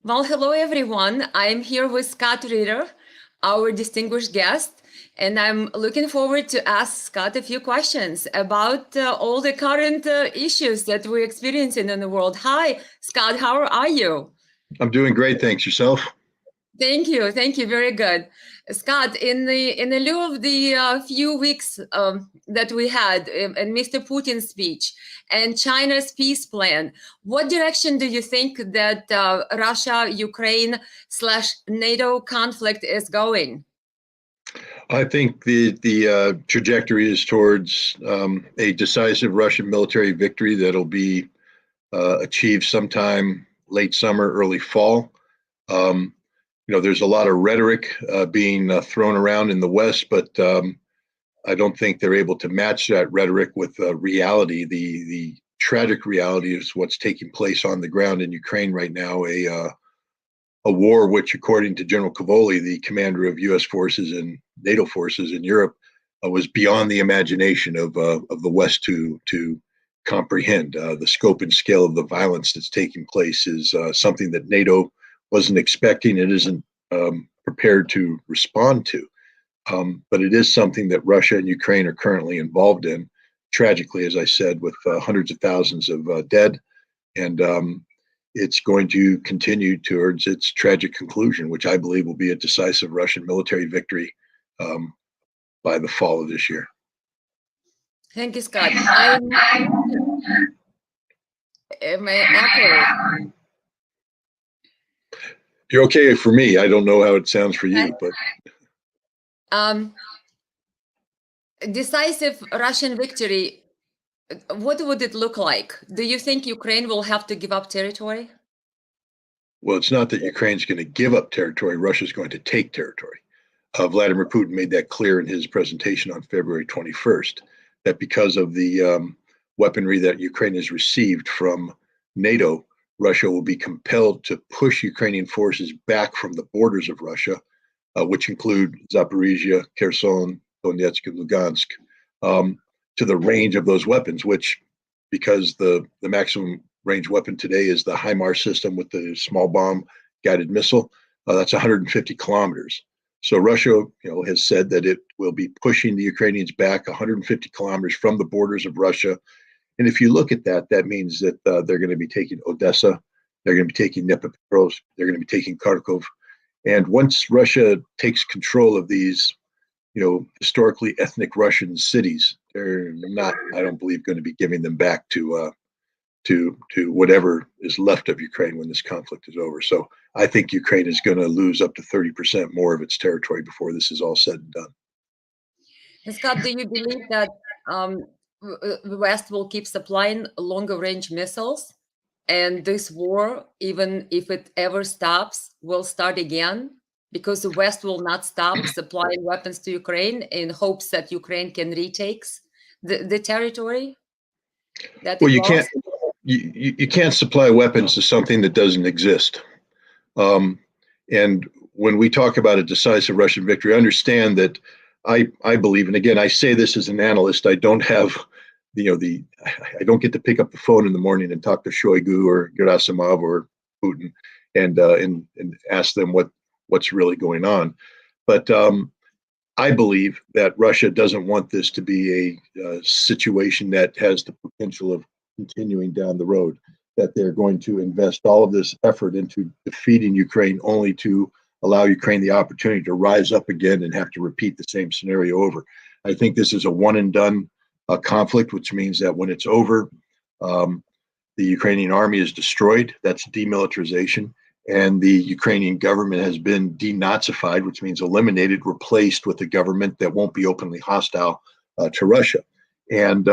Well, hello everyone. I'm here with Scott Ritter, our distinguished guest, and I'm looking forward to ask Scott a few questions about all the current issues that we're experiencing in the world. Hi, Scott, how are you? I'm doing great, thanks. Yourself? Thank you, very good, Scott. In the lieu of the few weeks that we had in Mr. Putin's speech and China's peace plan, what direction do you think that Russia-Ukraine slash NATO conflict is going? I think the trajectory is towards a decisive Russian military victory that'll be achieved sometime late summer, early fall. Um, there's a lot of rhetoric being thrown around in the West, but I don't think they're able to match that rhetoric with reality. The tragic reality is what's taking place on the ground in Ukraine right now. A war which, according to General Cavoli, the commander of U.S. forces and NATO forces in Europe, was beyond the imagination of the West to comprehend. The scope and scale of the violence that's taking place is something that NATO wasn't expecting. It isn't prepared to respond to. But it is something that Russia and Ukraine are currently involved in. Tragically, as I said, with hundreds of thousands of dead, and it's going to continue towards its tragic conclusion, which I believe will be a decisive Russian military victory um, by the fall of this year. Thank you, Scott. I'm my echo. You're okay for me. I don't know how it sounds for you, but Um, Decisive Russian victory. What would it look like? Do you think Ukraine will have to give up territory? well, it's not that Ukraine's going to give up territory. Russia's going to take territory. Vladimir Putin made that clear in his presentation on February 21st, that because of the weaponry that Ukraine has received from NATO, Russia will be compelled to push Ukrainian forces back from the borders of Russia, which include Zaporizhia, Kherson, Donetsk, and Lugansk, to the range of those weapons, which, because the maximum range weapon today is the HIMARS system with the small bomb guided missile, that's 150 kilometers. So Russia, has said that it will be pushing the Ukrainians back 150 kilometers from the borders of Russia. And if you look at that, that means that they're going to be taking Odessa, they're going to be taking Dnipropetrovsk, they're going to be taking Kharkov. And once Russia takes control of these, historically ethnic Russian cities, they're not, I don't believe, going to be giving them back to whatever is left of Ukraine when this conflict is over. So I think Ukraine is going to lose up to 30% more of its territory before this is all said and done. And Scott, do you believe that the West will keep supplying longer range missiles? And this war, even if it ever stops, will start again? Because the West will not stop supplying weapons to Ukraine in hopes that Ukraine can retake the territory that Well, it you can't lost? you can't supply weapons to something that doesn't exist. Um, and when we talk about a decisive Russian victory, understand that I believe, and again, I say this as an analyst, I don't have, I don't get to pick up the phone in the morning and talk to Shoigu or Gerasimov or Putin and ask them what's really going on. But I believe that Russia doesn't want this to be a situation that has the potential of continuing down the road, that they're going to invest all of this effort into defeating Ukraine only to allow Ukraine the opportunity to rise up again and have to repeat the same scenario over. I think this is a one and done conflict, which means that when it's over, um, the Ukrainian army is destroyed. That's demilitarization. And the Ukrainian government has been denazified, which means eliminated, replaced with a government that won't be openly hostile to Russia. And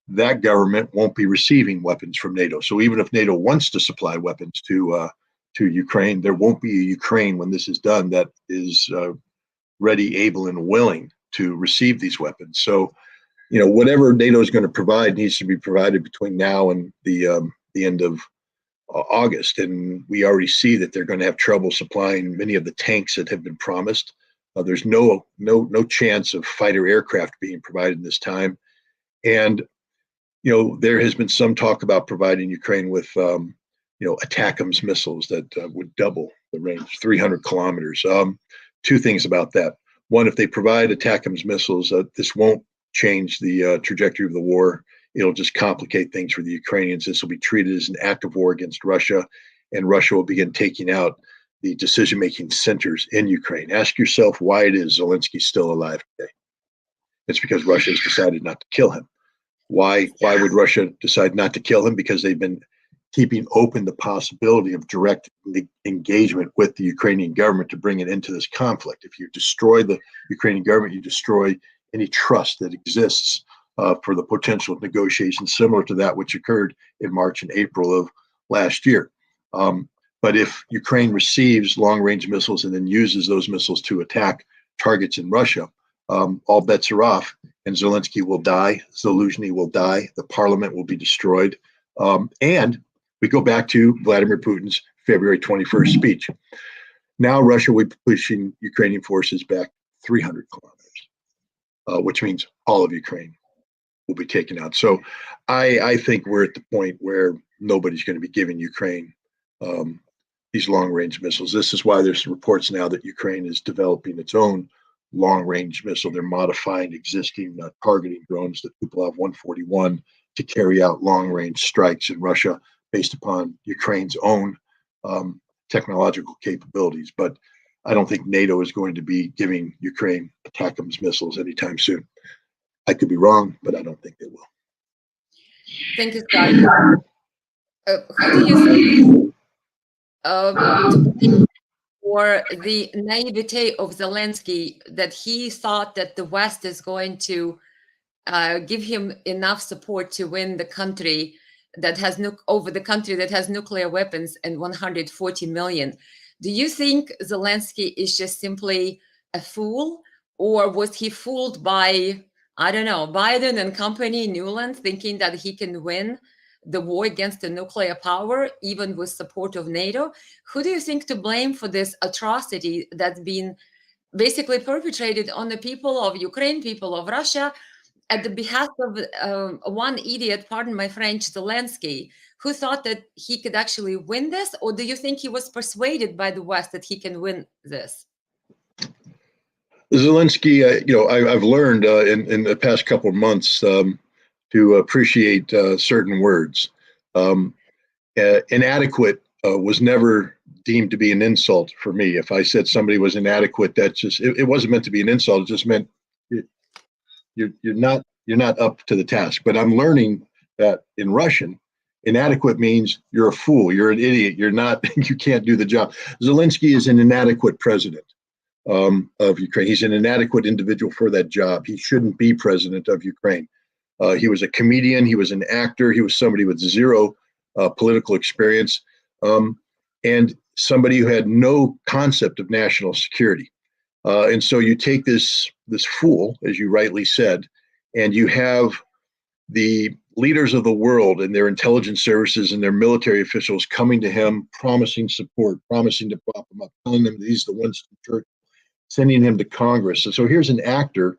that government won't be receiving weapons from NATO. So even if NATO wants to supply weapons to Ukraine, there won't be a Ukraine when this is done that is ready, able, and willing to receive these weapons. So, whatever NATO is going to provide needs to be provided between now and the end of August, and we already see that they're going to have trouble supplying many of the tanks that have been promised. There's no chance of fighter aircraft being provided this time, and there has been some talk about providing Ukraine with ATACMS missiles that would double the range, 300 kilometers. Two things about that. One, if they provide ATACMS missiles, this won't change the trajectory of the war. It'll just complicate things for the Ukrainians. This will be treated as an act of war against Russia, and Russia will begin taking out the decision-making centers in Ukraine. Ask yourself why it is Zelensky's still alive today. It's because Russia has decided not to kill him. Why would Russia decide not to kill him? Because they've been keeping open the possibility of direct engagement with the Ukrainian government to bring it into this conflict. If you destroy the Ukrainian government, you destroy any trust that exists for the potential of negotiations similar to that which occurred in March and April of last year. But if Ukraine receives long-range missiles and then uses those missiles to attack targets in Russia, all bets are off, and Zelensky will die, Zelensky will die, the parliament will be destroyed, and we go back to Vladimir Putin's February 21st speech. Now Russia will be pushing Ukrainian forces back 300 kilometers, which means all of Ukraine will be taken out. So I think we're at the point where nobody's going to be giving Ukraine these long-range missiles. This is why there's reports now that Ukraine is developing its own long-range missile. They're modifying existing targeting drones, the Tupolev 141, to carry out long-range strikes in Russia based upon Ukraine's own technological capabilities. But I don't think NATO is going to be giving Ukraine ATACMS missiles anytime soon. I could be wrong, but I don't think they will. Thank you, Scott. Who do you think to blame for the naivete of Zelensky, that he thought that the West is going to give him enough support to win the country that has over the country that has nuclear weapons and 140 million? Do you think Zelensky is just simply a fool, or was he fooled by, I don't know, Biden and company, Newland, thinking that he can win the war against the nuclear power, even with support of NATO? Who do you think to blame for this atrocity that's been basically perpetrated on the people of Ukraine, people of Russia, at the behest of one idiot, pardon my French, Zelensky, who thought that he could actually win this? Or do you think he was persuaded by the West that he can win this? Zelensky, I've learned in the past couple of months to appreciate certain words. Inadequate was never deemed to be an insult for me. If I said somebody was inadequate, that just it wasn't meant to be an insult. It just meant you're not up to the task. But I'm learning that in Russian, inadequate means you're a fool, you're an idiot, you're not, you can't do the job. Zelensky is an inadequate president of Ukraine. He's an inadequate individual for that job. He shouldn't be president of Ukraine. He was a comedian. He was an actor. He was somebody with zero political experience, and somebody who had no concept of national security. And so you take this fool, as you rightly said, and you have the leaders of the world and their intelligence services and their military officials coming to him, promising support, promising to prop him up, telling him that he's the Winston Churchill, sending him to Congress. And so here's an actor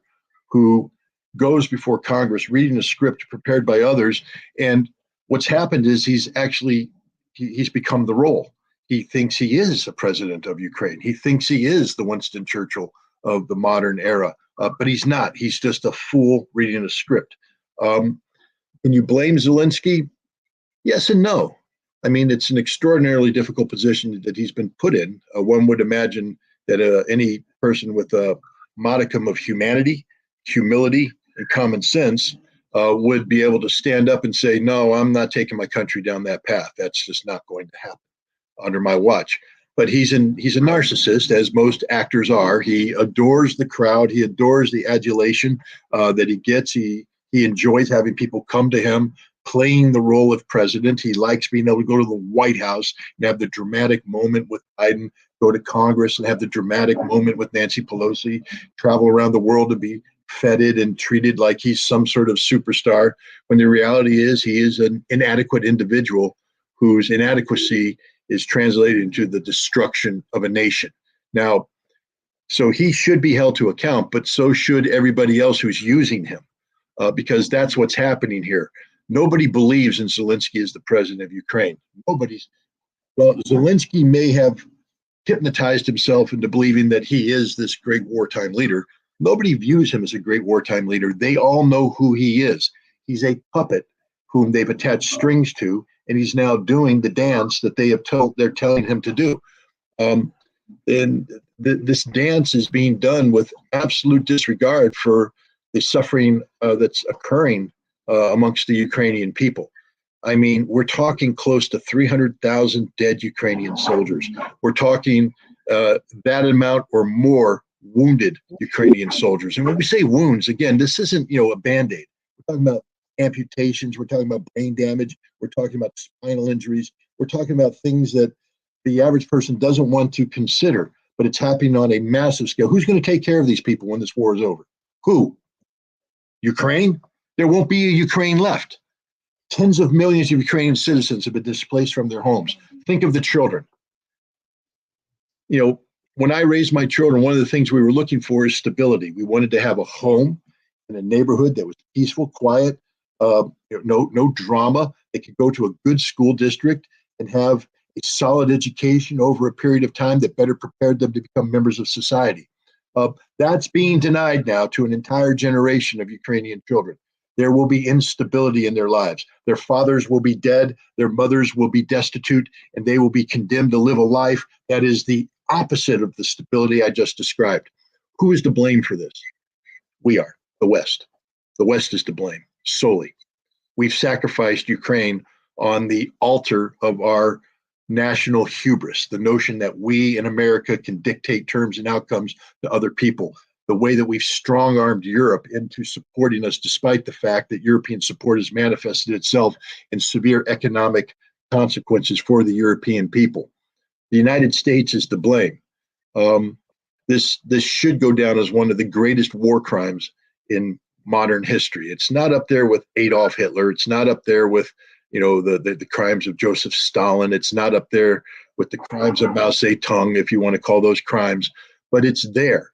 who goes before Congress, reading a script prepared by others. And what's happened is he's become the role. He thinks he is the president of Ukraine. He thinks he is the Winston Churchill of the modern era, but he's not. He's just a fool reading a script. Can you blame Zelensky? Yes and no. I mean, it's an extraordinarily difficult position that he's been put in. One would imagine that any person with a modicum of humanity, humility, and common sense would be able to stand up and say, no, I'm not taking my country down that path. That's just not going to happen under my watch. But he's a narcissist, as most actors are. He adores the crowd. He adores the adulation that he gets. He enjoys having people come to him, playing the role of president. He likes being able to go to the White House and have the dramatic moment with Biden, go to Congress and have the dramatic moment with Nancy Pelosi, travel around the world to be feted and treated like he's some sort of superstar, when the reality is he is an inadequate individual whose inadequacy is translated into the destruction of a nation. Now, so he should be held to account, but so should everybody else who's using him, because that's what's happening here. Nobody believes in Zelensky as the president of Ukraine. Well, Zelensky may have hypnotized himself into believing that he is this great wartime leader. Nobody views him as a great wartime leader. They all know who he is. He's a puppet whom they've attached strings to, and he's now doing the dance that they're telling him to do. And this dance is being done with absolute disregard for the suffering that's occurring amongst the Ukrainian people. I mean, we're talking close to 300,000 dead Ukrainian soldiers. We're talking that amount or more wounded Ukrainian soldiers. And when we say wounds, again, this isn't, a Band-Aid. We're talking about amputations. We're talking about brain damage. We're talking about spinal injuries. We're talking about things that the average person doesn't want to consider, but it's happening on a massive scale. Who's going to take care of these people when this war is over? Who? Ukraine? There won't be a Ukraine left. Tens of millions of Ukrainian citizens have been displaced from their homes. Think of the children. When I raised my children, one of the things we were looking for is stability. We wanted to have a home in a neighborhood that was peaceful, quiet, no drama. They could go to a good school district and have a solid education over a period of time that better prepared them to become members of society. That's being denied now to an entire generation of Ukrainian children. There will be instability in their lives. Their fathers will be dead, their mothers will be destitute, and they will be condemned to live a life that is the opposite of the stability I just described. Who is to blame for this? We are, the West. The West is to blame solely. We've sacrificed Ukraine on the altar of our national hubris, the notion that we in America can dictate terms and outcomes to other people, the way that we've strong-armed Europe into supporting us, despite the fact that European support has manifested itself in severe economic consequences for the European people. The United States is to blame. This should go down as one of the greatest war crimes in modern history. It's not up there with Adolf Hitler. It's not up there with the crimes of Joseph Stalin. It's not up there with the crimes of Mao Zedong, if you want to call those crimes, but it's there.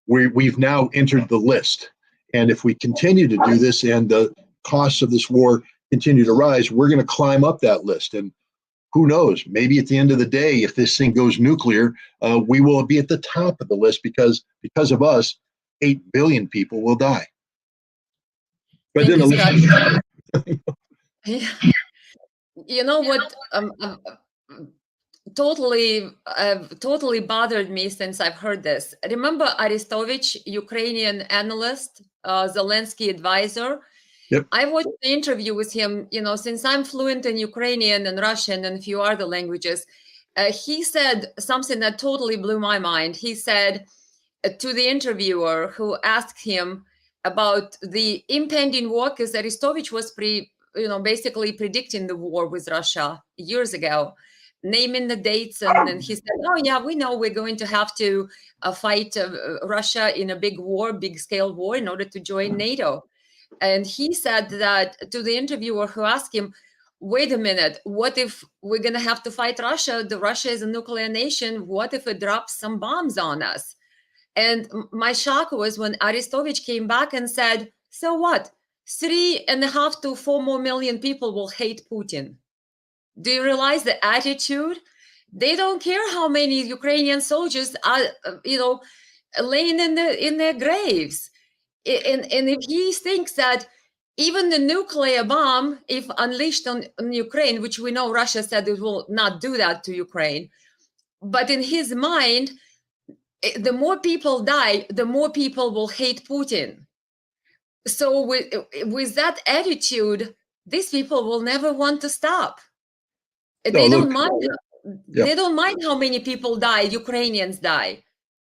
We've now entered the list. And if we continue to do this and the costs of this war continue to rise, we're going to climb up that list. And who knows, maybe at the end of the day, if this thing goes nuclear, we will be at the top of the list because of us, 8 billion people will die. But then the yeah. You know what? Totally bothered me since I've heard this. Remember Arestovich, Ukrainian analyst, Zelensky advisor? Yep. I watched the interview with him, since I'm fluent in Ukrainian and Russian and a few other languages. He said something that totally blew my mind. He said to the interviewer who asked him about the impending war, because Arestovich was basically predicting the war with Russia years ago, naming the dates, and he said, oh yeah, we know we're going to have to fight Russia in a big scale war in order to join NATO. And he said that to the interviewer who asked him, wait a minute, what if we're going to have to fight Russia? Russia is a nuclear nation. What if it drops some bombs on us? And my shock was when Arestovich came back and said, so what? 3.5 to 4 more million people will hate Putin. Do you realize the attitude? They don't care how many Ukrainian soldiers are, laying in their graves. And if he thinks that even the nuclear bomb, if unleashed on Ukraine, which we know Russia said it will not do that to Ukraine, but in his mind, the more people die, the more people will hate Putin. So with that attitude, these people will never want to stop. They don't mind. They don't mind how many people die, Ukrainians die.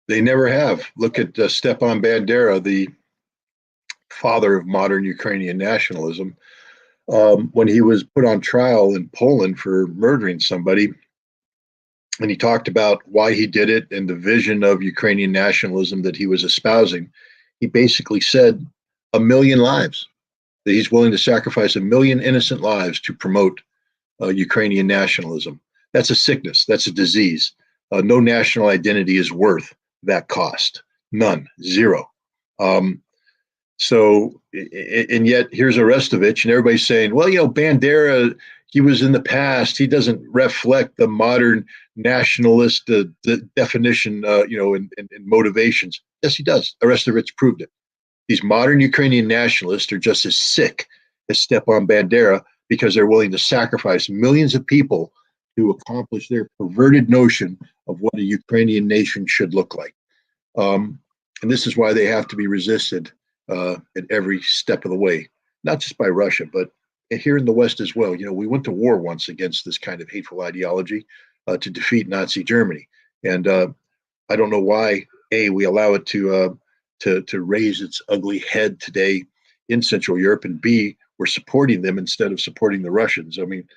They never have. Look at Stepan Bandera, the father of modern Ukrainian nationalism. When he was put on trial in Poland for murdering somebody, and he talked about why he did it and the vision of Ukrainian nationalism that he was espousing, he basically said 1 million lives, that he's willing to sacrifice 1 million innocent lives to promote Ukrainian nationalism. That's a sickness. That's a disease. No national identity is worth that cost. None. Zero. So, and yet here's Arestovich, and everybody's saying, well, Bandera he was in the past. He doesn't reflect the modern nationalist the definition, and motivations. Yes, he does. Arrestovich proved it. These modern Ukrainian nationalists are just as sick as Stepan Bandera because they're willing to sacrifice millions of people to accomplish their perverted notion of what a Ukrainian nation should look like. And this is why they have to be resisted at every step of the way, not just by Russia, but here in the West as well. We went to war once against this kind of hateful ideology to defeat Nazi Germany. And I don't know why, A, we allow it to raise its ugly head today in Central Europe, and B, we're supporting them instead of supporting the Russians. I mean,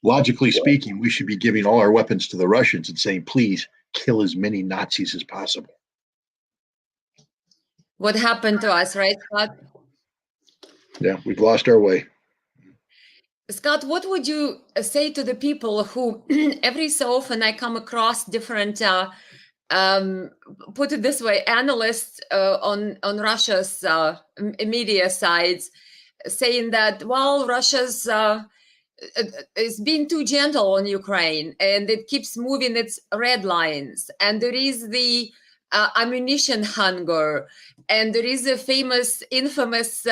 logically speaking, we should be giving all our weapons to the Russians and saying, please kill as many Nazis as possible. What happened to us, right, Scott? Yeah, we've lost our way. Scott, what would you say to the people who every so often I come across different, put it this way, analysts on Russia's media sides saying that, well, Russia's is being too gentle on Ukraine and it keeps moving its red lines. And there is the ammunition hunger. And there is a infamous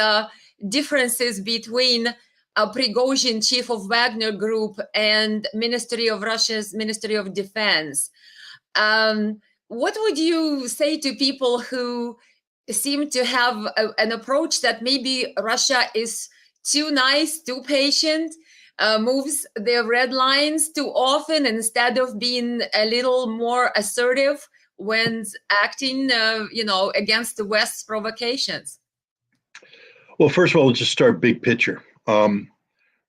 differences between Prigozhin, chief of Wagner Group, and Russia's Ministry of Defense. What would you say to people who seem to have an approach that maybe Russia is too nice, too patient, moves their red lines too often instead of being a little more assertive when acting, against the West's provocations? Well, first of all, let's just start big picture.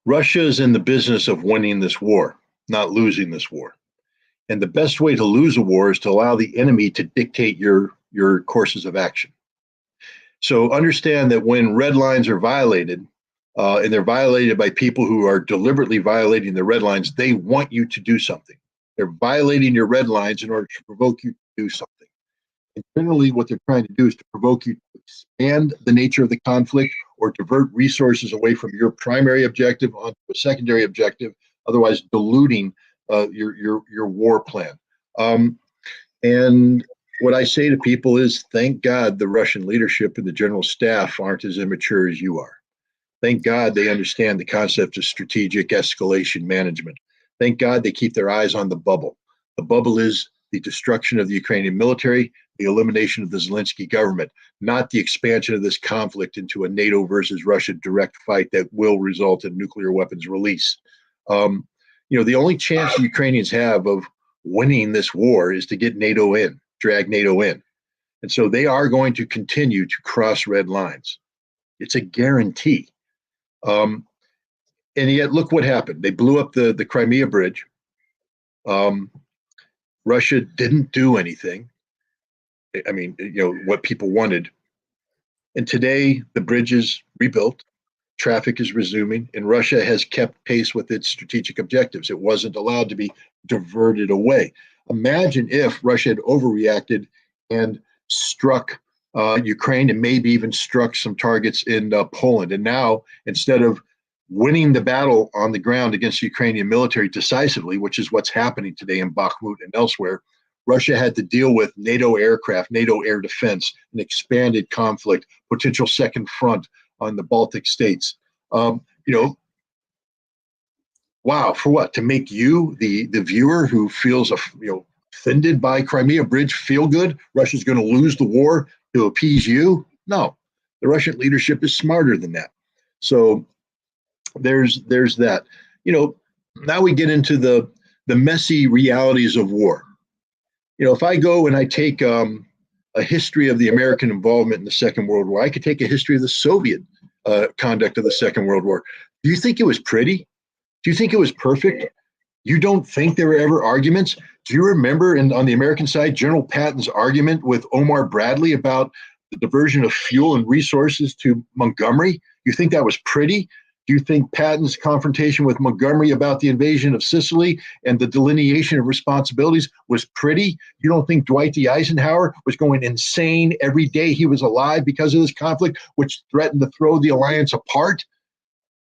Russia is in the business of winning this war, not losing this war. And the best way to lose a war is to allow the enemy to dictate your courses of action. So understand that when red lines are violated, and they're violated by people who are deliberately violating the red lines, they want you to do something. They're violating your red lines in order to provoke you to do something. And generally, what they're trying to do is to provoke you to expand the nature of the conflict or divert resources away from your primary objective onto a secondary objective, otherwise diluting your war plan. And what I say to people is, thank God the Russian leadership and the general staff aren't as immature as you are. Thank God they understand the concept of strategic escalation management. Thank God they keep their eyes on the bubble. The bubble is the destruction of the Ukrainian military, the elimination of the Zelensky government, not the expansion of this conflict into a NATO versus Russia direct fight that will result in nuclear weapons release. The only chance the Ukrainians have of winning this war is to get NATO in, drag NATO in. And so they are going to continue to cross red lines. It's a guarantee. And yet, look what happened. They blew up the Crimea bridge. Russia didn't do anything. I mean, what people wanted. And today, the bridge is rebuilt. Traffic is resuming, and Russia has kept pace with its strategic objectives. It wasn't allowed to be diverted away. Imagine if Russia had overreacted and struck Ukraine and maybe even struck some targets in Poland. And now, instead of winning the battle on the ground against the Ukrainian military decisively, which is what's happening today in Bakhmut and elsewhere, Russia had to deal with NATO aircraft, NATO air defense, an expanded conflict, potential second front on the Baltic states. Wow, for what? To make you, the viewer who feels offended by Crimea Bridge, feel good? Russia's going to lose the war to appease you? No, the Russian leadership is smarter than that. So there's that. Now we get into the messy realities of war. If I go and I take a history of the American involvement in the Second World War, I could take a history of the Soviet conduct of the Second World War. Do you think it was pretty? Do you think it was perfect? You don't think there were ever arguments? Do you remember on the American side, General Patton's argument with Omar Bradley about the diversion of fuel and resources to Montgomery? You think that was pretty? Do you think Patton's confrontation with Montgomery about the invasion of Sicily and the delineation of responsibilities was pretty? You don't think Dwight D. Eisenhower was going insane every day he was alive because of this conflict, which threatened to throw the alliance apart?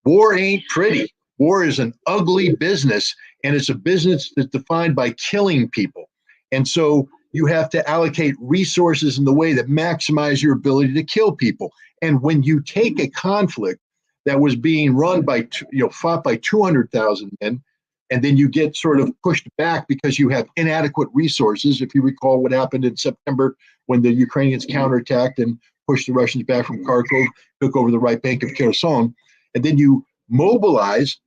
War ain't pretty. War is an ugly business, and it's a business that's defined by killing people. And so you have to allocate resources in the way that maximize your ability to kill people. And when you take a conflict that was being run by, fought by 200,000 men, and then you get sort of pushed back because you have inadequate resources. If you recall what happened in September when the Ukrainians counterattacked and pushed the Russians back from Kharkov, took over the right bank of Kherson, and then you mobilize,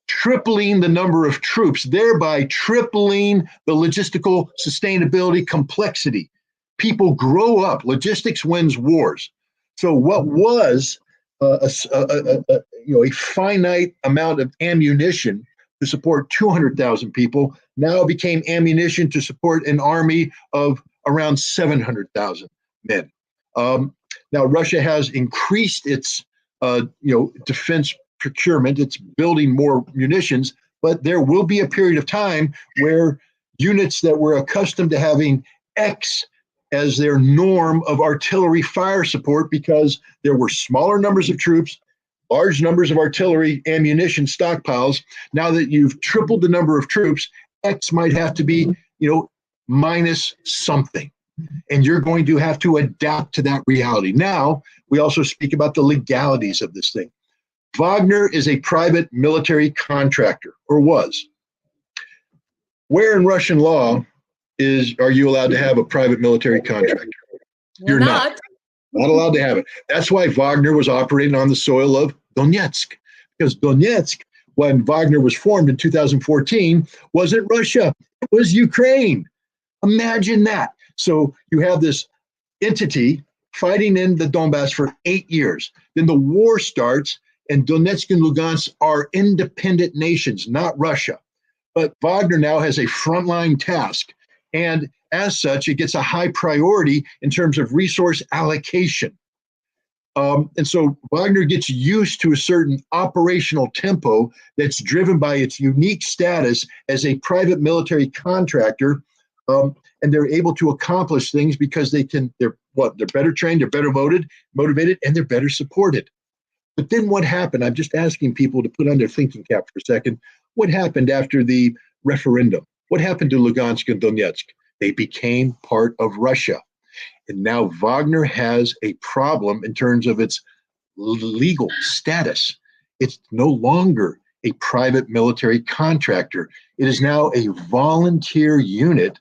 tripling the number of troops, thereby tripling the logistical sustainability complexity. People grow up. Logistics wins wars. So what was a finite amount of ammunition to support 200,000 people now became ammunition to support an army of around 700,000 men. Now Russia has increased its defense procurement. It's building more munitions, but there will be a period of time where units that were accustomed to having X as their norm of artillery fire support, because there were smaller numbers of troops, large numbers of artillery ammunition stockpiles. Now that you've tripled the number of troops, X might have to be, minus something. And you're going to have to adapt to that reality. Now, we also speak about the legalities of this thing. Wagner is a private military contractor, or was. Where in Russian law are you allowed to have a private military contractor? You're not allowed to have it. That's why Wagner was operating on the soil of Donetsk, because Donetsk, when Wagner was formed in 2014, wasn't Russia, it was Ukraine. Imagine that. So you have this entity fighting in the Donbass for 8 years. Then the war starts, and Donetsk and Lugansk are independent nations, not Russia. But Wagner now has a frontline task, and as such, it gets a high priority in terms of resource allocation. And so Wagner gets used to a certain operational tempo that's driven by its unique status as a private military contractor, and they're able to accomplish things because they're better trained, they're better motivated, and they're better supported. But then what happened? I'm just asking people to put on their thinking cap for a second. What happened after the referendum? What happened to Lugansk and Donetsk? They became part of Russia. And now Wagner has a problem in terms of its legal status. It's no longer a private military contractor. It is now a volunteer unit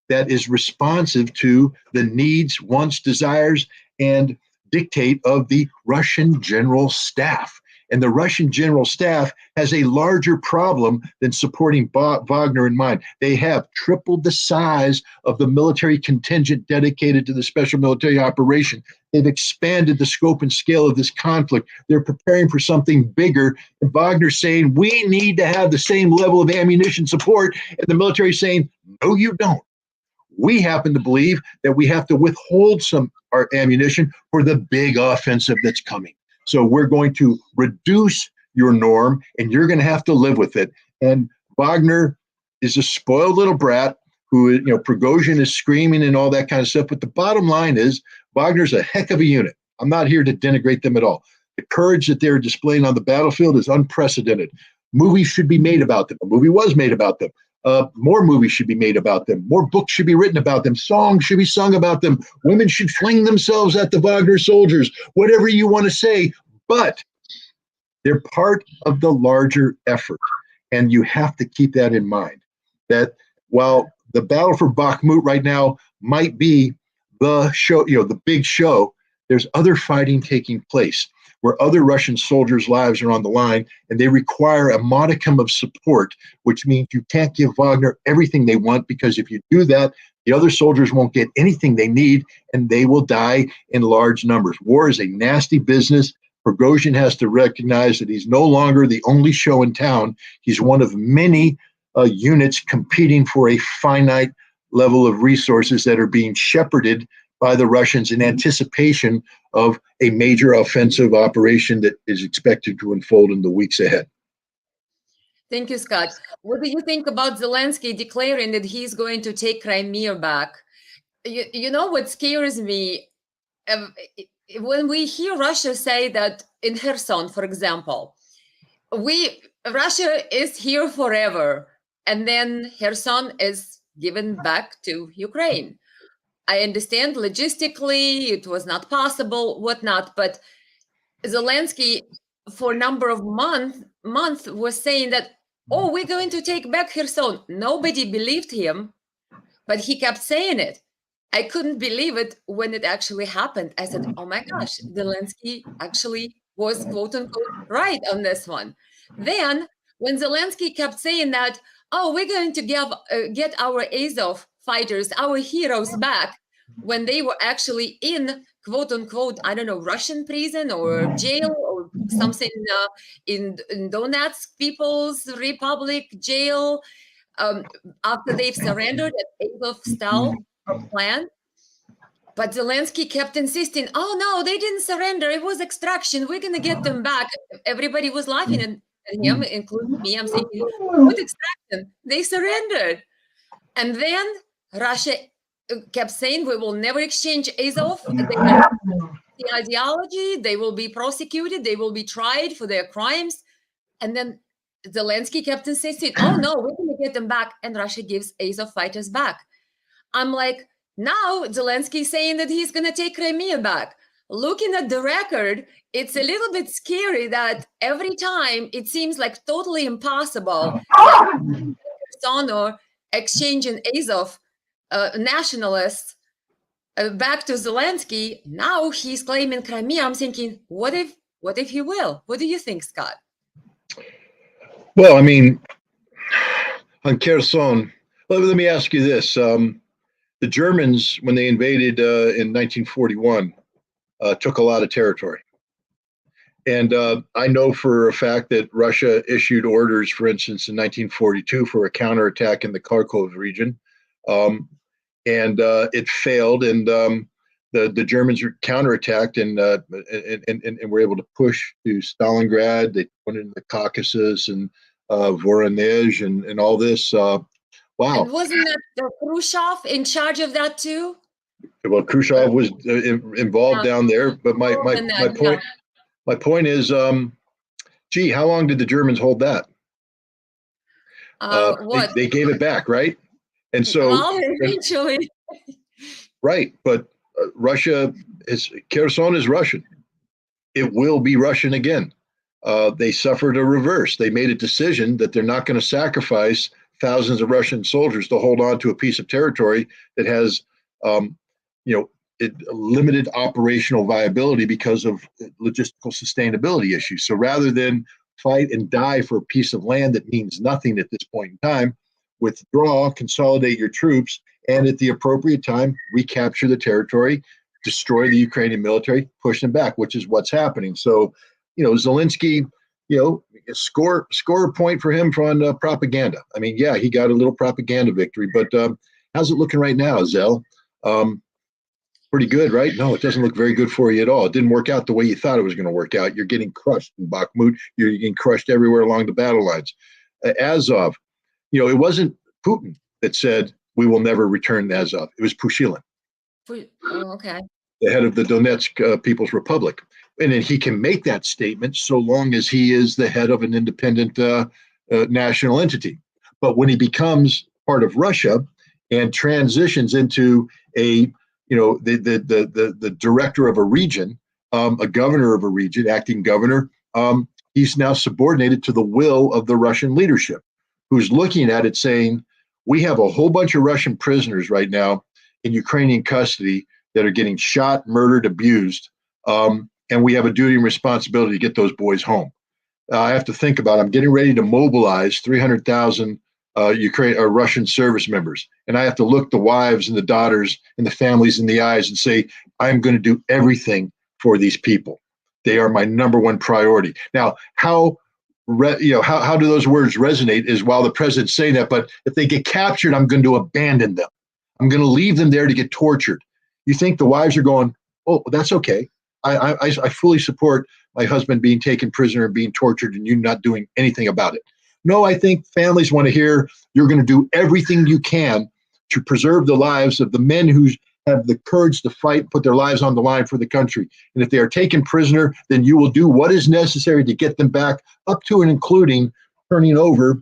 that is responsive to the needs, wants, desires, and dictate of the Russian general staff. And the Russian general staff has a larger problem than supporting Wagner in mind. They have tripled the size of the military contingent dedicated to the special military operation. They've expanded the scope and scale of this conflict. They're preparing for something bigger. And Wagner's saying, we need to have the same level of ammunition support. And the military is saying, no, you don't. We happen to believe that we have to withhold some our ammunition for the big offensive that's coming. So we're going to reduce your norm, and you're going to have to live with it. And Wagner is a spoiled little brat who, Prigozhin is screaming and all that kind of stuff. But the bottom line is Wagner's a heck of a unit. I'm not here to denigrate them at all. The courage that they're displaying on the battlefield is unprecedented. Movies should be made about them. A movie was made about them. More movies should be made about them. More books should be written about them. Songs should be sung about them. Women should fling themselves at the Wagner soldiers, whatever you want to say. But they're part of the larger effort. And you have to keep that in mind, that while the battle for Bakhmut right now might be the show, the big show, there's other fighting taking place where other Russian soldiers' lives are on the line, and they require a modicum of support, which means you can't give Wagner everything they want, because if you do that, the other soldiers won't get anything they need, and they will die in large numbers. War is a nasty business. Prigozhin has to recognize that he's no longer the only show in town. He's one of many units competing for a finite level of resources that are being shepherded by the Russians in anticipation of a major offensive operation that is expected to unfold in the weeks ahead. Thank you, Scott. What do you think about Zelensky declaring that he's going to take Crimea back? You know what scares me? when we hear Russia say that in Kherson, for example, Russia is here forever, and then Kherson is given back to Ukraine. I understand logistically it was not possible, whatnot, but Zelensky, for a number of month was saying that, oh, we're going to take back Kherson. Nobody believed him, but he kept saying it. I couldn't believe it when it actually happened. I said, oh my gosh, Zelensky actually was quote unquote right on this one. Then, when Zelensky kept saying that, oh, we're going to get our Azov fighters, our heroes back, when they were actually in quote unquote, I don't know, Russian prison or jail or something in Donetsk People's Republic jail, um, after they've surrendered at Azovstal plan. But Zelensky kept insisting, oh no, they didn't surrender. It was extraction. We're going to get them back. Everybody was laughing at him, including me. I'm thinking, what extraction? They surrendered. And then Russia kept saying, we will never exchange Azov. They have the ideology. They will be prosecuted. They will be tried for their crimes. And then Zelensky kept insisting, oh no, we're going to get them back. And Russia gives Azov fighters back. I'm like, now Zelensky saying that he's going to take Crimea back. Looking at the record, it's a little bit scary that every time it seems like totally impossible, like or exchanging Azov nationalists back to Zelensky. Now he's claiming Crimea. I'm thinking, what if he will? What do you think, Scott? Well, I mean, on Kherson, let me ask you this. The Germans, when they invaded in 1941, took a lot of territory. And I know for a fact that Russia issued orders, for instance, in 1942 for a counterattack in the Kharkov region. And it failed, and the Germans counterattacked and were able to push to Stalingrad. They went into the Caucasus and Voronezh and all this. Wow. And wasn't that Khrushchev in charge of that too? Well, Khrushchev was involved down there, but my point is, gee, how long did the Germans hold that? What? They gave it back, right? And so, well, eventually, right? But Russia Kherson is Russian. It will be Russian again. They suffered a reverse. They made a decision that they're not going to sacrifice thousands of Russian soldiers to hold on to a piece of territory that has, limited operational viability because of logistical sustainability issues. So rather than fight and die for a piece of land that means nothing at this point in time, withdraw, consolidate your troops, and at the appropriate time, recapture the territory, destroy the Ukrainian military, push them back, which is what's happening. So, Zelensky, score a point for him on propaganda. I mean, yeah, he got a little propaganda victory, but how's it looking right now, Zell? Pretty good, right? No, it doesn't look very good for you at all. It didn't work out the way you thought it was going to work out. You're getting crushed in Bakhmut. You're getting crushed everywhere along the battle lines. Azov, it wasn't Putin that said we will never return Azov. It was Pushilin. Oh, okay. The head of the Donetsk People's Republic. And then he can make that statement so long as he is the head of an independent national entity. But when he becomes part of Russia and transitions into the director of a region, a governor of a region, acting governor, he's now subordinated to the will of the Russian leadership, who's looking at it saying, we have a whole bunch of Russian prisoners right now in Ukrainian custody that are getting shot, murdered, abused, and we have a duty and responsibility to get those boys home. I have to think about it. I'm getting ready to mobilize 300,000 Russian service members, and I have to look the wives and the daughters and the families in the eyes and say, I'm going to do everything for these people. They are my number one priority. Now, how do those words resonate is while the president's saying that, but if they get captured, I'm going to abandon them. I'm going to leave them there to get tortured. You think the wives are going, oh, that's okay. I fully support my husband being taken prisoner and being tortured and you not doing anything about it. No, I think families want to hear you're going to do everything you can to preserve the lives of the men who have the courage to fight, put their lives on the line for the country. And if they are taken prisoner, then you will do what is necessary to get them back, up to and including turning over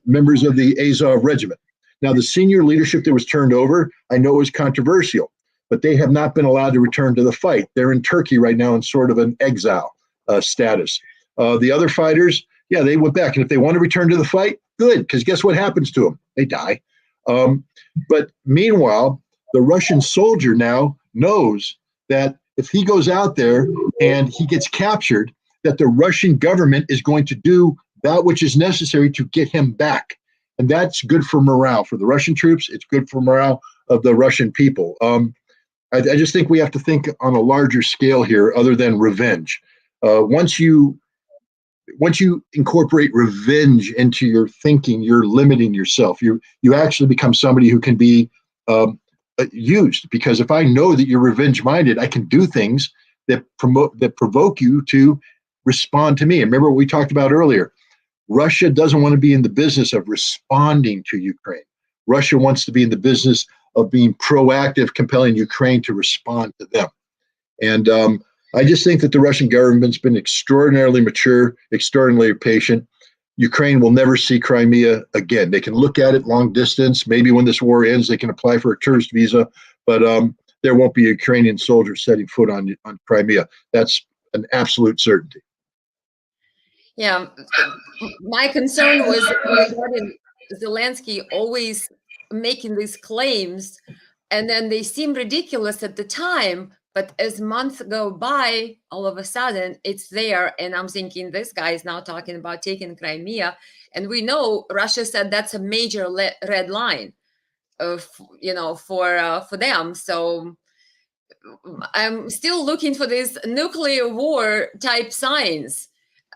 members of the Azov regiment. Now, the senior leadership that was turned over, I know is controversial, but they have not been allowed to return to the fight. They're in Turkey right now in sort of an exile status. The other fighters, yeah, they went back. And if they want to return to the fight, good, because guess what happens to them? They die. But meanwhile, the Russian soldier now knows that if he goes out there and he gets captured, that the Russian government is going to do that which is necessary to get him back. And that's good for morale for the Russian troops. It's good for morale of the Russian people. I just think we have to think on a larger scale here other than revenge. Once you incorporate revenge into your thinking, you're limiting yourself. You actually become somebody who can be used, because if I know that you're revenge minded, I can do things that provoke you to respond to me. And remember what we talked about earlier. Russia doesn't want to be in the business of responding to Ukraine. Russia wants to be in the business of being proactive, compelling Ukraine to respond to them. And I just think that the Russian government's been extraordinarily mature, extraordinarily patient. Ukraine will never see Crimea again. They can look at it long distance. Maybe when this war ends, they can apply for a tourist visa, but there won't be Ukrainian soldiers setting foot on Crimea. That's an absolute certainty. Yeah, my concern was regarding Zelensky always making these claims, and then they seem ridiculous at the time, but as months go by, all of a sudden it's there, and I'm thinking this guy is now talking about taking Crimea, and we know Russia said that's a major red line, for them. So I'm still looking for these nuclear war type signs.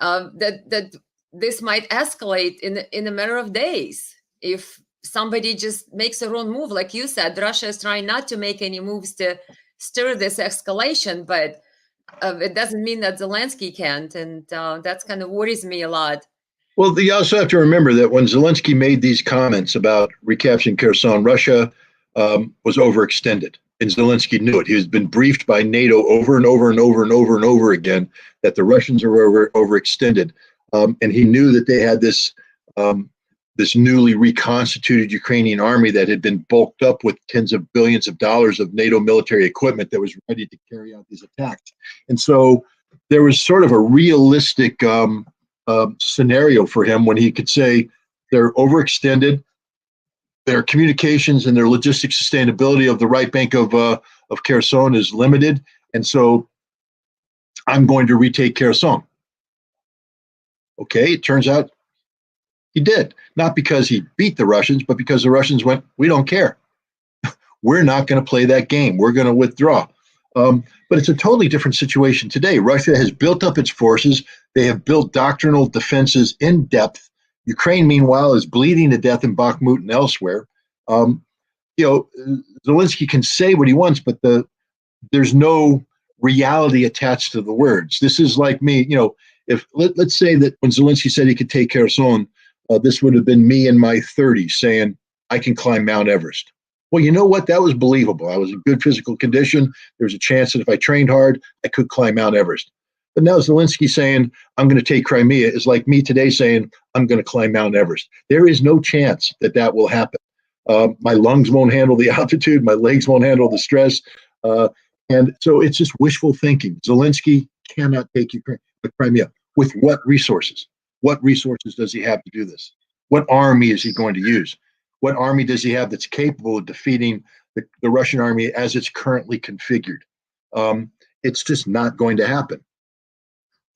That this might escalate in a matter of days if somebody just makes a wrong move. Like you said, Russia is trying not to make any moves to stir this escalation, but it doesn't mean that Zelensky can't, and that's kind of worries me a lot. Well, you also have to remember that when Zelensky made these comments about recapturing Kherson, Russia was overextended. And Zelensky knew it. He has been briefed by NATO over and over and over and over and over again that the Russians are overextended. And he knew that they had this newly reconstituted Ukrainian army that had been bulked up with tens of billions of dollars of NATO military equipment that was ready to carry out these attacks. And so there was sort of a realistic scenario for him when he could say they're overextended. Their communications and their logistic sustainability of the right bank of Kherson is limited, and so I'm going to retake Kherson. Okay, it turns out he did, not because he beat the Russians, but because the Russians went, we don't care. We're not going to play that game. We're going to withdraw. But it's a totally different situation today. Russia has built up its forces. They have built doctrinal defenses in depth. Ukraine, meanwhile, is bleeding to death in Bakhmut and elsewhere. Zelensky can say what he wants, but there's no reality attached to the words. This is like me, if let's say that when Zelensky said he could take Kherson, this would have been me in my 30s saying, I can climb Mount Everest. Well, you know what? That was believable. I was in good physical condition. There was a chance that if I trained hard, I could climb Mount Everest. But now Zelensky saying, I'm going to take Crimea is like me today saying, I'm going to climb Mount Everest. There is no chance that will happen. My lungs won't handle the altitude. My legs won't handle the stress. And so it's just wishful thinking. Zelensky cannot take Crimea. With what resources? What resources does he have to do this? What army is he going to use? What army does he have that's capable of defeating the Russian army as it's currently configured? It's just not going to happen.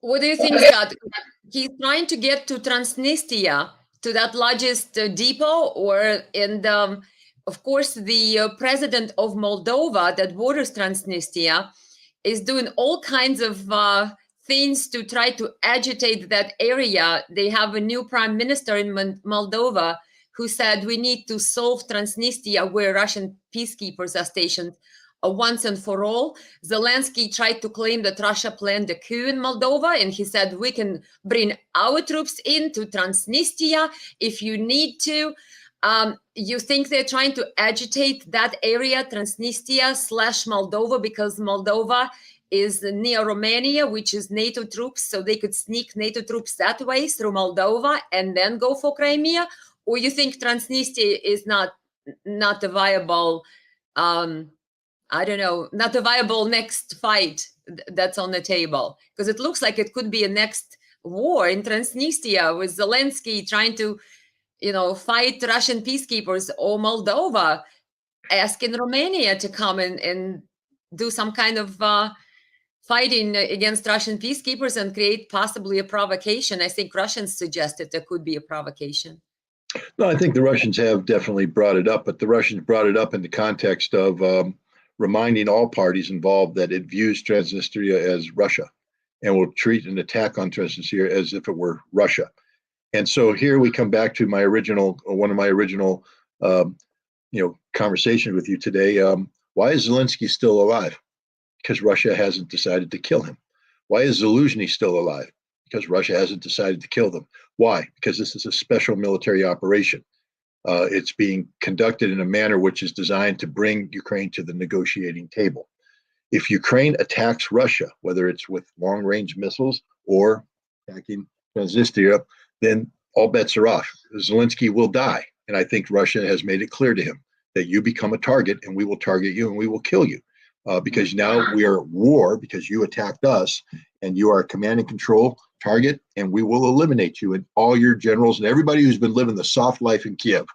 What do you think, Scott? He's trying to get to Transnistria, to that largest depot, of course, the president of Moldova that borders Transnistria is doing all kinds of things to try to agitate that area. They have a new prime minister in Moldova who said we need to solve Transnistria where Russian peacekeepers are stationed once and for all. Zelensky tried to claim that Russia planned a coup in Moldova, and he said we can bring our troops into Transnistria if you need to. You think they're trying to agitate that area, Transnistria/Moldova, because Moldova is near Romania, which is NATO troops, so they could sneak NATO troops that way through Moldova and then go for Crimea? Or you think Transnistria is not a viable, I don't know, not a viable next fight that's on the table? Because it looks like it could be a next war in Transnistria with Zelensky trying to, fight Russian peacekeepers, or Moldova asking Romania to come and do some kind of fighting against Russian peacekeepers and create possibly a provocation. I think Russians suggested there could be a provocation. No, I think the Russians have definitely brought it up, but the Russians brought it up in the context of reminding all parties involved that it views Transnistria as Russia and will treat an attack on Transnistria as if it were Russia. And so here we come back to one of my original, conversations with you today. Why is Zelensky still alive? Because Russia hasn't decided to kill him. Why is Zelensky still alive? Because Russia hasn't decided to kill them. Why? Because this is a special military operation. It's being conducted in a manner which is designed to bring Ukraine to the negotiating table. If Ukraine attacks Russia, whether it's with long-range missiles or attacking Transnistria, then all bets are off. Zelensky will die. And I think Russia has made it clear to him that you become a target and we will target you and we will kill you. Because now we are at war because you attacked us and you are a command and control target, and we will eliminate you and all your generals and everybody who's been living the soft life in Kiev.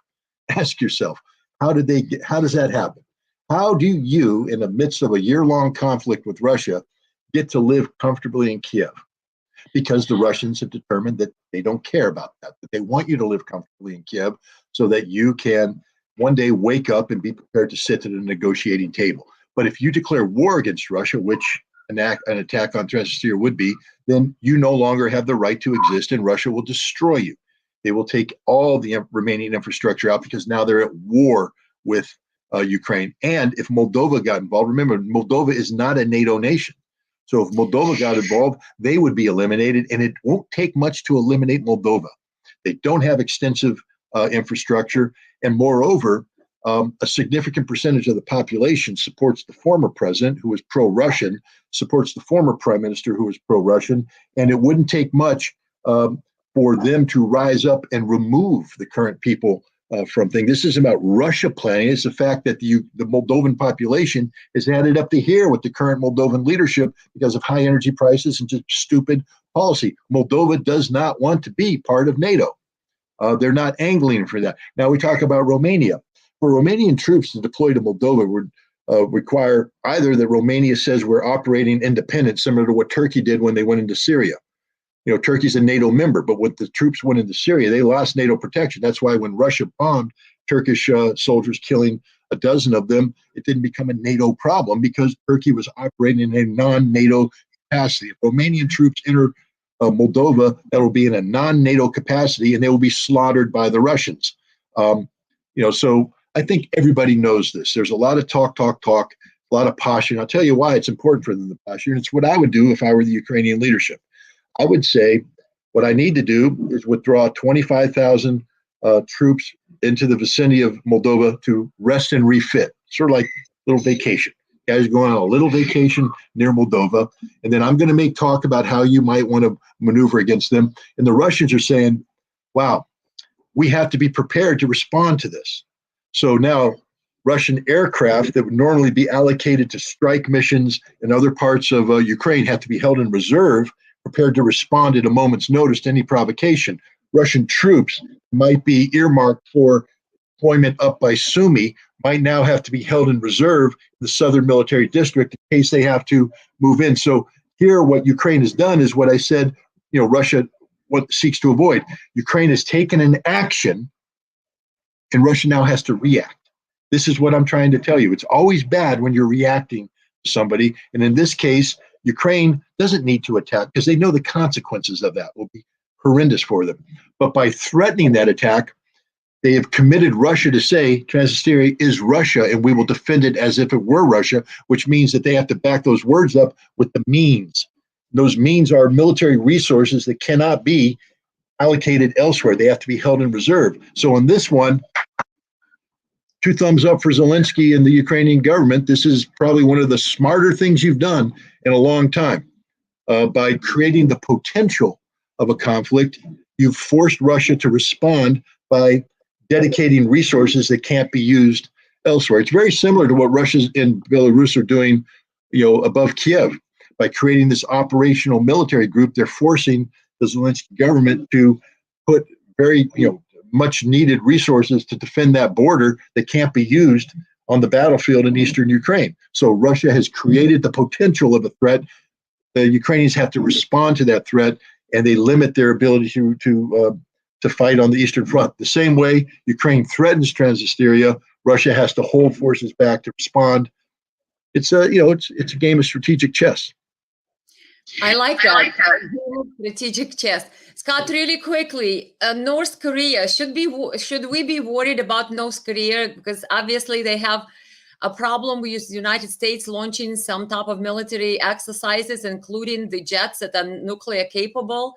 Ask yourself, how does that happen? How do you, in the midst of a year-long conflict with Russia, get to live comfortably in Kiev? Because the Russians have determined that they don't care about that they want you to live comfortably in Kiev so that you can one day wake up and be prepared to sit at a negotiating table. But if you declare war against Russia, which an attack on Transnistria would be, then you no longer have the right to exist and Russia will destroy you. They will take all the remaining infrastructure out because now they're at war with Ukraine. And if Moldova got involved, remember, Moldova is not a NATO nation. So if Moldova got involved, they would be eliminated, and it won't take much to eliminate Moldova. They don't have extensive infrastructure, and moreover, a significant percentage of the population supports the former president, who was pro-Russian, supports the former prime minister, who was pro-Russian, and it wouldn't take much for them to rise up and remove the current people from things. This isn't about Russia planning. It's the fact that the Moldovan population is added up to here with the current Moldovan leadership because of high energy prices and just stupid policy. Moldova does not want to be part of NATO. They're not angling for that. Now we talk about Romania. For Romanian troops to deploy to Moldova would require either that Romania says we're operating independent, similar to what Turkey did when they went into Syria. Turkey's a NATO member, but when the troops went into Syria, they lost NATO protection. That's why when Russia bombed Turkish soldiers, killing a dozen of them, it didn't become a NATO problem because Turkey was operating in a non-NATO capacity. If Romanian troops enter Moldova, that will be in a non-NATO capacity, and they will be slaughtered by the Russians. So I think everybody knows this. There's a lot of talk, a lot of posturing. I'll tell you why it's important for them to posture. And it's what I would do if I were the Ukrainian leadership. I would say what I need to do is withdraw 25,000 troops into the vicinity of Moldova to rest and refit, sort of like a little vacation. Guys going on a little vacation near Moldova, and then I'm going to make talk about how you might want to maneuver against them. And the Russians are saying, wow, we have to be prepared to respond to this. So now Russian aircraft that would normally be allocated to strike missions in other parts of Ukraine have to be held in reserve, prepared to respond at a moment's notice to any provocation. Russian troops might be earmarked for deployment up by Sumy, might now have to be held in reserve in the southern military district in case they have to move in. So here what Ukraine has done is what I said, Russia seeks to avoid. Ukraine has taken an action and Russia now has to react. This is what I'm trying to tell you. It's always bad when you're reacting to somebody. And in this case, Ukraine doesn't need to attack because they know the consequences of that will be horrendous for them. But by threatening that attack, they have committed Russia to say Transnistria is Russia and we will defend it as if it were Russia, which means that they have to back those words up with the means. Those means are military resources that cannot be allocated elsewhere. They have to be held in reserve. So on this one, two thumbs up for Zelensky and the Ukrainian government. This is probably one of the smarter things you've done in a long time. By creating the potential of a conflict, you've forced Russia to respond by dedicating resources that can't be used elsewhere. It's very similar to what Russia and Belarus are doing, above Kiev. By creating this operational military group, they're forcing the Zelensky government to put very, much needed resources to defend that border that can't be used on the battlefield in eastern Ukraine. So Russia has created the potential of a threat. The Ukrainians have to respond to that threat, and they limit their ability to fight on the eastern front. The same way Ukraine threatens Transnistria, Russia has to hold forces back to respond. It's a game of strategic chess. I like that. Strategic chess. Scott, really quickly, North Korea, should we be worried about North Korea? Because obviously they have a problem with the United States launching some type of military exercises, including the jets that are nuclear capable.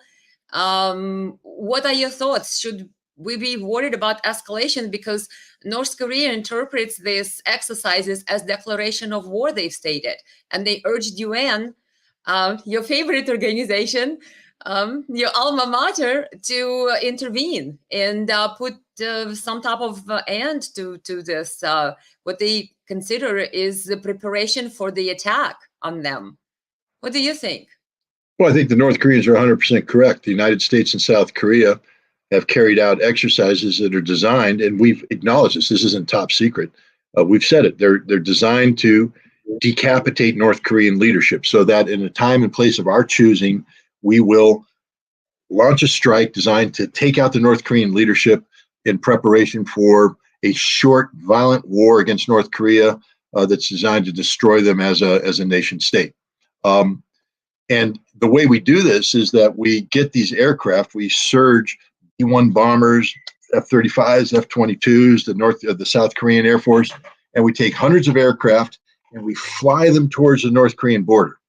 What are your thoughts? Should we be worried about escalation? Because North Korea interprets these exercises as declaration of war, they've stated, and they urged UN, your favorite organization, your alma mater, to intervene and put some type of end to this, what they consider is the preparation for the attack on them. What do you think? Well, I think the North Koreans are 100% correct. The United States and South Korea have carried out exercises that are designed, and we've acknowledged this. This isn't top secret. We've said it. They're designed to decapitate North Korean leadership, so that in a time and place of our choosing, we will launch a strike designed to take out the North Korean leadership in preparation for a short, violent war against North Korea that's designed to destroy them as a nation state. And the way we do this is that we get these aircraft, we surge B-1 bombers, F-35s, F-22s, the South Korean Air Force, and we take hundreds of aircraft and we fly them towards the North Korean border.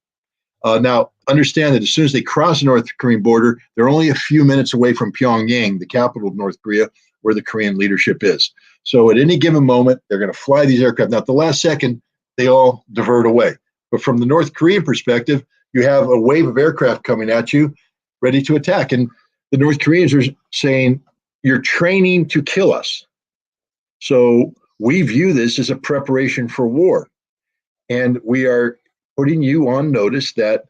Now, understand that as soon as they cross the North Korean border, they're only a few minutes away from Pyongyang, the capital of North Korea, where the Korean leadership is. So at any given moment, they're going to fly these aircraft. Now, at the last second, they all divert away. But from the North Korean perspective, you have a wave of aircraft coming at you, ready to attack. And the North Koreans are saying, you're training to kill us. So we view this as a preparation for war. And we are putting you on notice that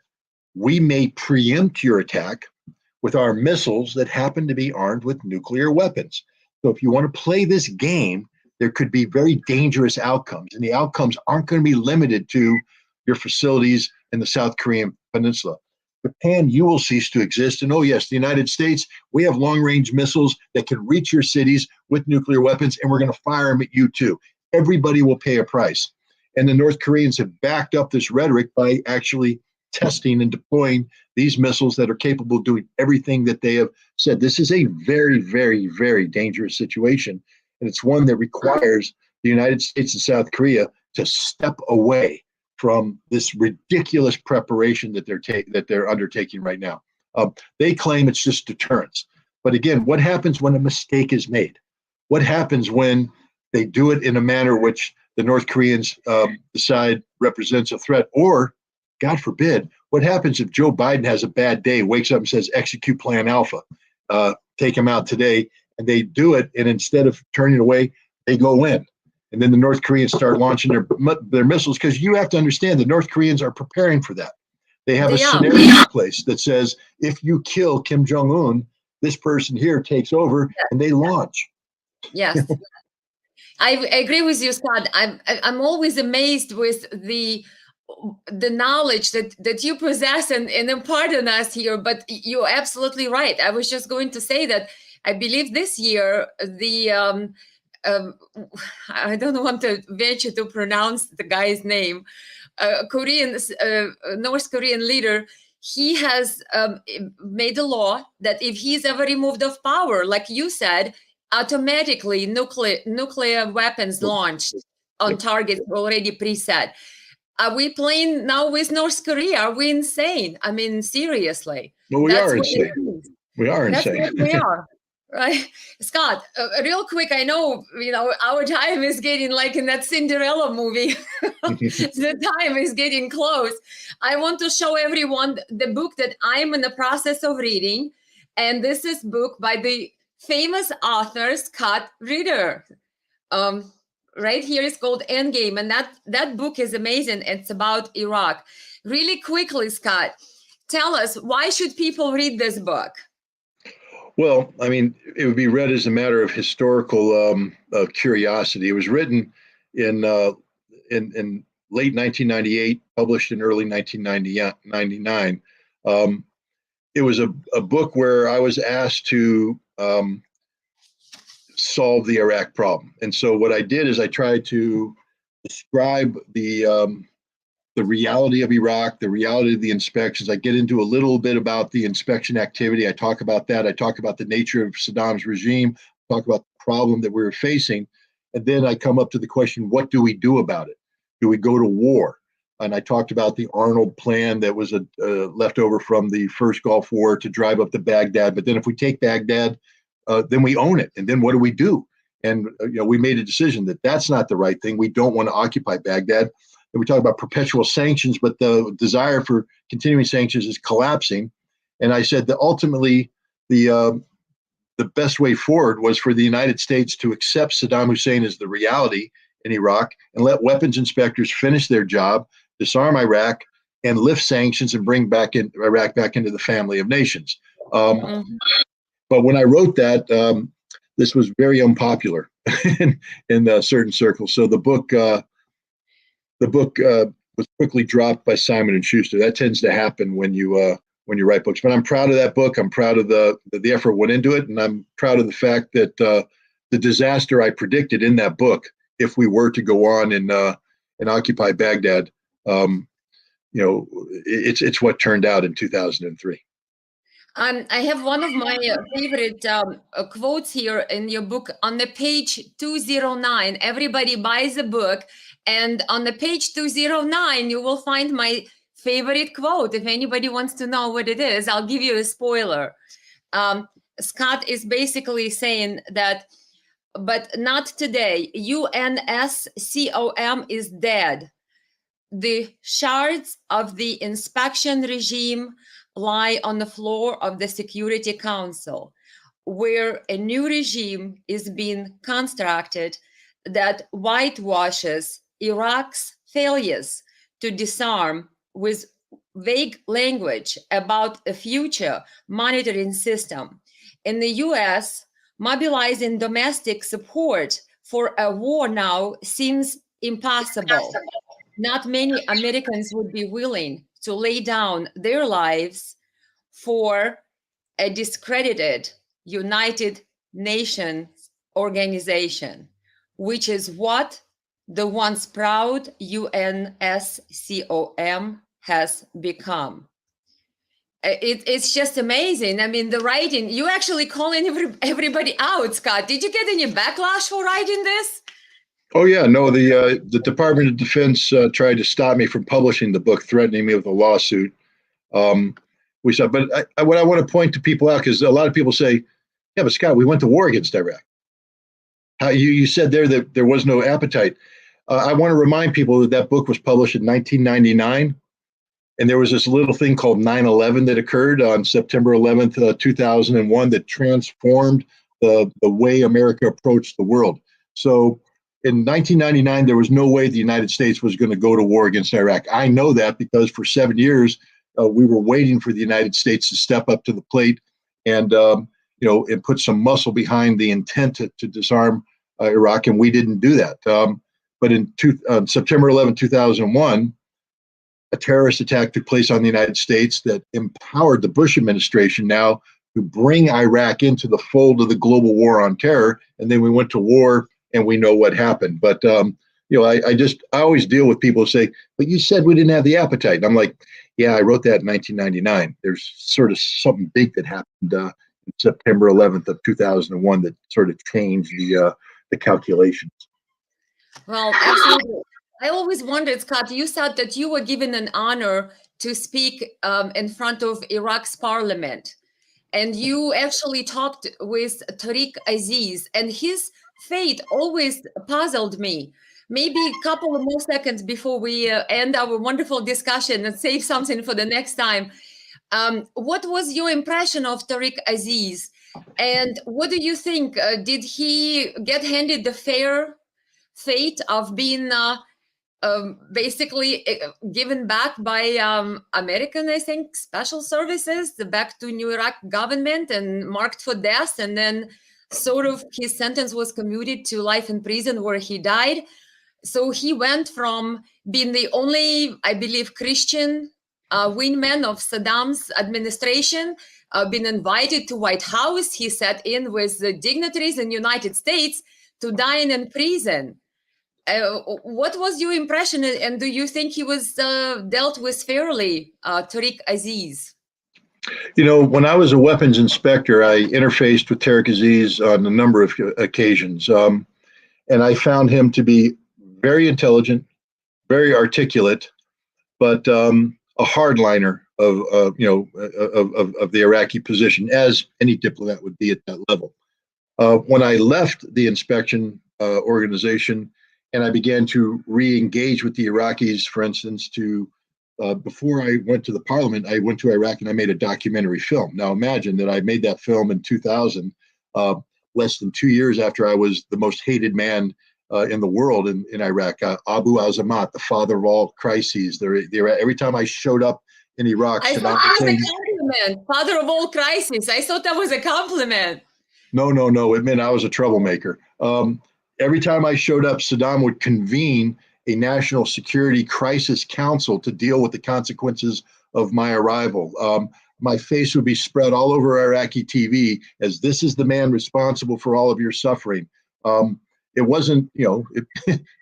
we may preempt your attack with our missiles that happen to be armed with nuclear weapons. So if you want to play this game, there could be very dangerous outcomes. And the outcomes aren't going to be limited to your facilities in the South Korean peninsula. Japan, you will cease to exist. And oh yes, the United States, we have long-range missiles that can reach your cities with nuclear weapons, and we're going to fire them at you too. Everybody will pay a price. And the North Koreans have backed up this rhetoric by actually testing and deploying these missiles that are capable of doing everything that they have said. This is a very, very, very dangerous situation. And it's one that requires the United States and South Korea to step away from this ridiculous preparation that they're undertaking right now. They claim it's just deterrence. But again, what happens when a mistake is made? What happens when they do it in a manner which the North Koreans decide represents a threat? Or, God forbid, what happens if Joe Biden has a bad day, wakes up and says, execute Plan Alpha, take him out today, and they do it, and instead of turning away, they go in. And then the North Koreans start launching their missiles, because you have to understand the North Koreans are preparing for that. They have a scenario in place that says, if you kill Kim Jong-un, this person here takes over, and they launch. Yes. I agree with you, Scott. I'm always amazed with the knowledge that you possess and impart on us here. But you're absolutely right. I was just going to say that I believe this year the I don't want to venture to pronounce the guy's name. North Korean leader. He has made a law that if he's ever removed of power, like you said, automatically nuclear weapons launched on targets already preset. Are we playing now with North Korea? Are we insane? I mean, seriously. Well, we are insane. We are insane. That's what we are. Right, Scott. Real quick, I know our time is getting like in that Cinderella movie. The time is getting close. I want to show everyone the book that I'm in the process of reading, and this is book by the famous author Scott Ritter. Um, right here is called Endgame, and that book is amazing. It's about Iraq. Really quickly, Scott, tell us, why should people read this book? Well, I mean, it would be read as a matter of historical curiosity. It was written in in late 1998, published in early 1999. It was a book where I was asked to solve the Iraq problem, and so what I did is I tried to describe the reality of Iraq, the reality of the inspections. I get into a little bit about the inspection activity. I talk about that. I talk about the nature of Saddam's regime, talk about the problem that we were facing. And then I come up to the question, what do we do about it? Do we go to war? And I talked about the Arnold plan that was a leftover from the first Gulf War to drive up to Baghdad. But then if we take Baghdad, then we own it. And then what do we do? And we made a decision that that's not the right thing. We don't want to occupy Baghdad. And we talk about perpetual sanctions, but the desire for continuing sanctions is collapsing. And I said that ultimately the best way forward was for the United States to accept Saddam Hussein as the reality in Iraq and let weapons inspectors finish their job, disarm Iraq, and lift sanctions and bring Iraq back into the family of nations. But when I wrote that, this was very unpopular in certain circles. So the book was quickly dropped by Simon and Schuster. That tends to happen when you write books. But I'm proud of that book. I'm proud of the effort went into it, and I'm proud of the fact that the disaster I predicted in that book, if we were to go on and occupy Baghdad, it's what turned out in 2003. I have one of my favorite quotes here in your book on the page 209. Everybody buys a book, and on the page 209, you will find my favorite quote. If anybody wants to know what it is, I'll give you a spoiler. Scott is basically saying that, but not today. UNSCOM is dead. The shards of the inspection regime lie on the floor of the Security Council, where a new regime is being constructed that whitewashes Iraq's failures to disarm with vague language about a future monitoring system. In the US, mobilizing domestic support for a war now seems impossible. Not many Americans would be willing to lay down their lives for a discredited United Nations organization, which is what the once proud UNSCOM has become. It's just amazing. I mean, the writing, you actually calling everybody out, Scott. Did you get any backlash for writing this? Oh yeah, no. The Department of Defense tried to stop me from publishing the book, threatening me with a lawsuit. We saw, but what I want to point to people out, because a lot of people say, "Yeah, but Scott, we went to war against Iraq." You said there that there was no appetite. I want to remind people that that book was published in 1999, and there was this little thing called 9/11 that occurred on September 11th, 2001, that transformed the way America approached the world. So in 1999, there was no way the United States was going to go to war against Iraq. I know that because for 7 years, we were waiting for the United States to step up to the plate and and put some muscle behind the intent to disarm Iraq, and we didn't do that. But on September 11, 2001, a terrorist attack took place on the United States that empowered the Bush administration now to bring Iraq into the fold of the global war on terror. And then we went to war, and we know what happened. But I always deal with people who say, "But you said we didn't have the appetite." And I'm like, "Yeah, I wrote that in 1999. There's sort of something big that happened September 11th of 2001 that sort of changed the calculations." Well, absolutely. I always wondered, Scott, you said that you were given an honor to speak in front of Iraq's parliament. and you actually talked with Tariq Aziz, and his fate always puzzled me. Maybe a couple of more seconds before we end our wonderful discussion and save something for the next time. What was your impression of Tariq Aziz? And what do you think? Did he get handed the fair fate of being basically given back by American, I think, special services back to New Iraq government and marked for death? And then sort of his sentence was commuted to life in prison where he died. So he went from being the only, I believe, Christian wingman of Saddam's administration, being invited to White House. He sat in with the dignitaries in the United States to dying in prison. What was your impression, and do you think he was dealt with fairly, Tariq Aziz? You know, when I was a weapons inspector, I interfaced with Tariq Aziz on a number of occasions, and I found him to be very intelligent, very articulate, but a hardliner of the Iraqi position, as any diplomat would be at that level. When I left the inspection organization and I began to re-engage with the Iraqis, for instance, before I went to the parliament, I went to Iraq and I made a documentary film. Now imagine that I made that film in 2000, less than 2 years after I was the most hated man in the world in Iraq. Abu Azamat, the father of all crises. Every time I showed up in Iraq, I thought that was a compliment. Father of all crises. I thought that was a compliment. No. It meant I was a troublemaker. Every time I showed up, Saddam would convene a national security crisis council to deal with the consequences of my arrival. My face would be spread all over Iraqi TV as this is the man responsible for all of your suffering. It wasn't,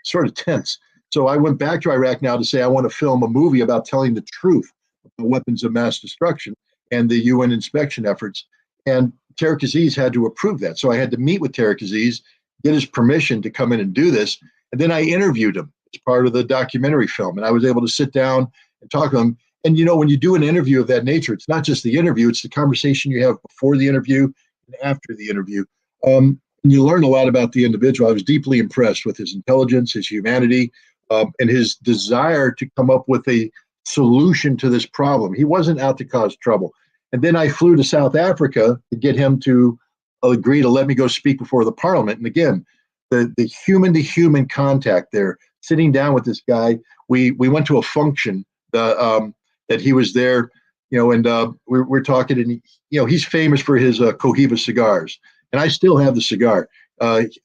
sort of tense. So I went back to Iraq now to say I want to film a movie about telling the truth about weapons of mass destruction and the UN inspection efforts. And Tariq Aziz had to approve that. So I had to meet with Tariq Aziz, get his permission to come in and do this. And then I interviewed him as part of the documentary film. And I was able to sit down and talk to him. And, when you do an interview of that nature, it's not just the interview, it's the conversation you have before the interview and after the interview. And you learn a lot about the individual. I was deeply impressed with his intelligence, his humanity, and his desire to come up with a solution to this problem. He wasn't out to cause trouble. And then I flew to South Africa to get him to agree to let me go speak before the parliament. And again, the human-to-human contact there, sitting down with this guy. We went to a function that he was there, and we're talking, and he's famous for his Cohiba cigars, and I still have the cigar.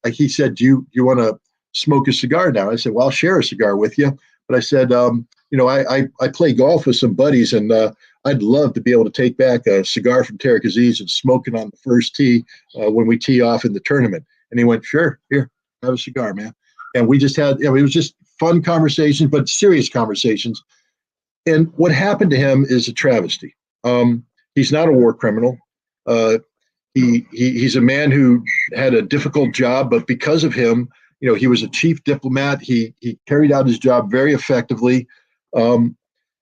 He said, "Do you want to smoke a cigar now?" I said, "Well, I'll share a cigar with you." But I said, I play golf with some buddies, and I'd love to be able to take back a cigar from Tariq Aziz and smoke it on the first tee when we tee off in the tournament. And he went, "Sure, here, have a cigar, man." And we just had, it was just fun conversations, but serious conversations. And what happened to him is a travesty. He's not a war criminal. He's a man who had a difficult job, but because of him, he was a chief diplomat. He carried out his job very effectively. And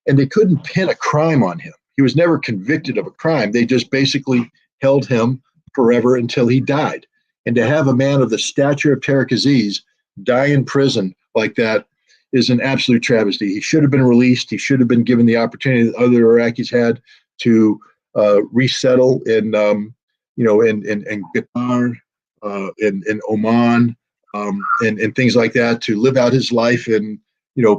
they couldn't pin a crime on him. He was never convicted of a crime. They just basically held him forever until he died. And to have a man of the stature of Tariq Aziz die in prison like that is an absolute travesty. He should have been released. He should have been given the opportunity that other Iraqis had to resettle in Qatar, in Oman, and things like that, to live out his life in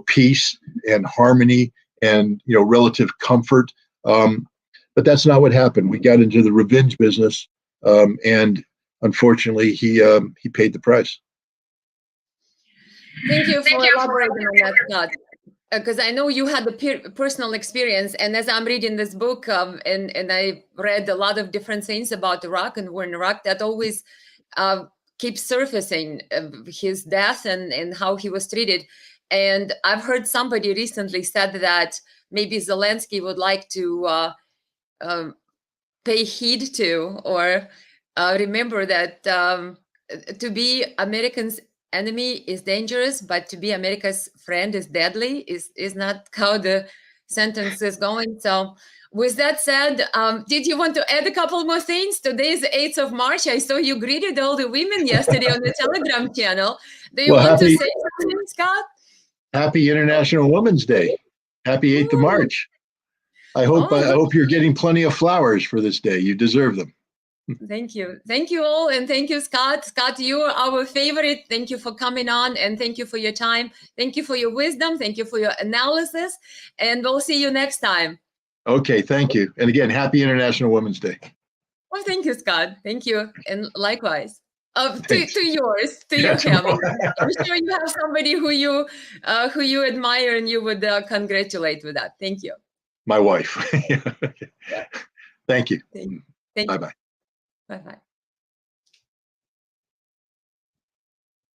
peace and harmony and relative comfort. But that's not what happened. We got into the revenge business, and unfortunately, he paid the price. Thank you for elaborating on that, Scott. Because I know you had the personal experience, and as I'm reading this book, and I read a lot of different things about Iraq and war in Iraq, that always keeps surfacing his death and how he was treated. And I've heard somebody recently said that maybe Zelensky would like to pay heed to or remember that to be Americans' enemy is dangerous, but to be America's friend is deadly, is not how the sentence is going. So with that said, did you want to add a couple more things? Today is the 8th of March. I saw you greeted all the women yesterday on the Telegram channel. Do you want to say something, Scott? Happy International Women's Day. Happy 8th of March. I hope you're getting plenty of flowers for this day. You deserve them. Thank you. Thank you all. And thank you, Scott. Scott, you are our favorite. Thank you for coming on, and thank you for your time. Thank you for your wisdom. Thank you for your analysis. And we'll see you next time. Okay, thank you. And again, happy International Women's Day. Well, thank you, Scott. Thank you. And likewise. To your family. I'm sure you have somebody who you admire and you would congratulate with that. Thank you. My wife. Thank you. Thank you. Bye-bye. Bye-bye.